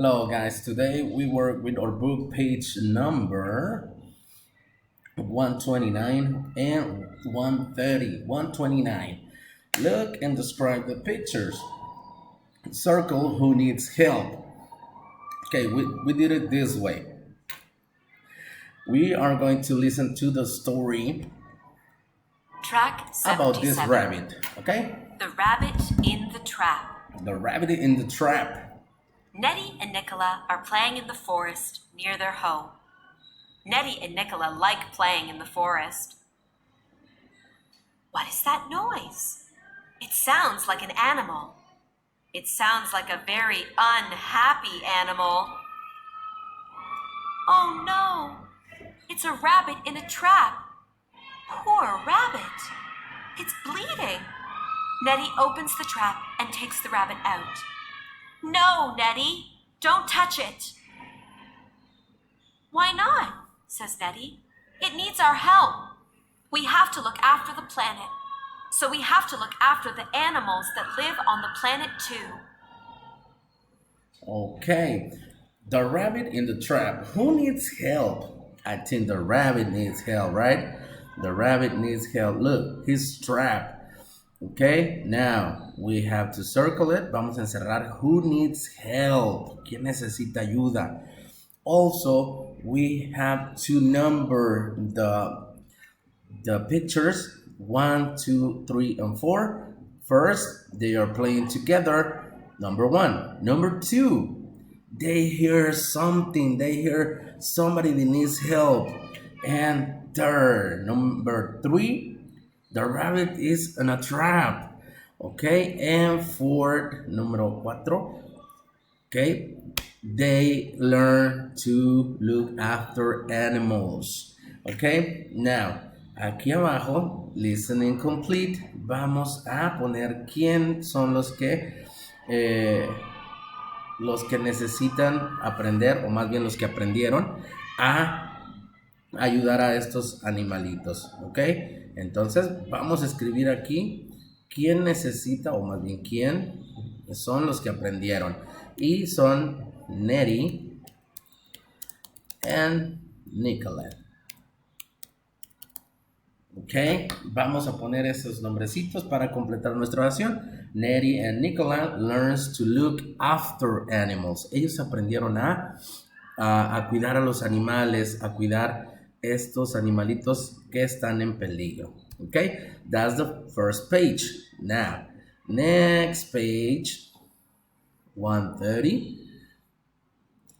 Hello guys, today we work with our book page number 129 and 130. 129. Look and describe the pictures. Circle who needs help. Okay, we did it this way. We are going to listen to the story Track 77. about this rabbit, okay? The rabbit in the trap. The rabbit in the trap. Nettie and Nicola are playing in the forest near their home. Nettie and Nicola like playing in the forest. What is that noise? It sounds like an animal. It sounds like a very unhappy animal. Oh no! It's a rabbit in a trap. Poor rabbit. It's bleeding. Nettie opens the trap and takes the rabbit out. No, Nettie, don't touch it. Why not? Says Nettie. It needs our help. We have to look after the planet. So we have to look after the animals that live on the planet too. Okay, the rabbit in the trap. Who needs help? I think the rabbit needs help, right? The rabbit needs help. Look, he's trapped. Okay, now we have to circle it. Vamos a encerrar who needs help. ¿Quién necesita ayuda? Also, we have to number the pictures 1, 2, 3, and 4. First, they are playing together. Number 1. Number 2, they hear something. They hear somebody that needs help. And third, number 3, the rabbit is in a trap. Okay, and fourth, número 4. Okay, they learn to look after animals. Okay, now aquí abajo, listening complete, vamos a poner quién son los que necesitan aprender, o más bien los que aprendieron a ayudar a estos animalitos, ¿ok? Entonces vamos a escribir aquí quién necesita, o más bien quién son los que aprendieron, y son Nettie and Nicola. Ok, vamos a poner esos nombrecitos para completar nuestra oración. Nettie and Nicola learns to look after animals. Ellos aprendieron a cuidar a los animales, a cuidar estos animalitos que están en peligro. Okay, that's the first page. Now, next page, 130.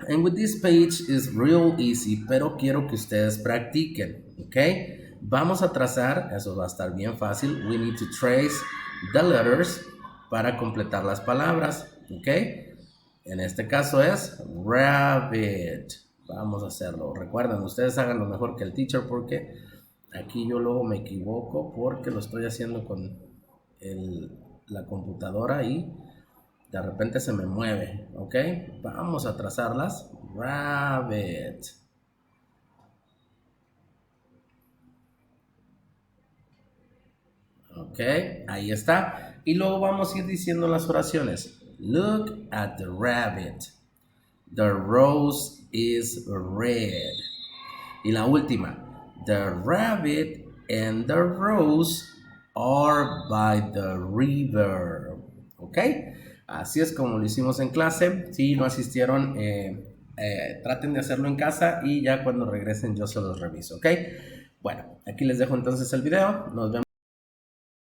And with this page is real easy, pero quiero que ustedes practiquen. Okay, vamos a trazar, eso va a estar bien fácil. We need to trace the letters para completar las palabras. Okay, en este caso es rabbit. Vamos a hacerlo. Recuerden, ustedes hagan lo mejor que el teacher porque aquí yo luego me equivoco porque lo estoy haciendo con la computadora y de repente se me mueve. ¿Ok? Vamos a trazarlas. Rabbit. Ok, ahí está. Y luego vamos a ir diciendo las oraciones. Look at the rabbit. The rose is red. Y la última. The rabbit and the rose are by the river. ¿Ok? Así es como lo hicimos en clase. Si no asistieron, traten de hacerlo en casa y ya cuando regresen yo se los reviso. ¿Ok? Bueno, aquí les dejo entonces el video. Nos vemos.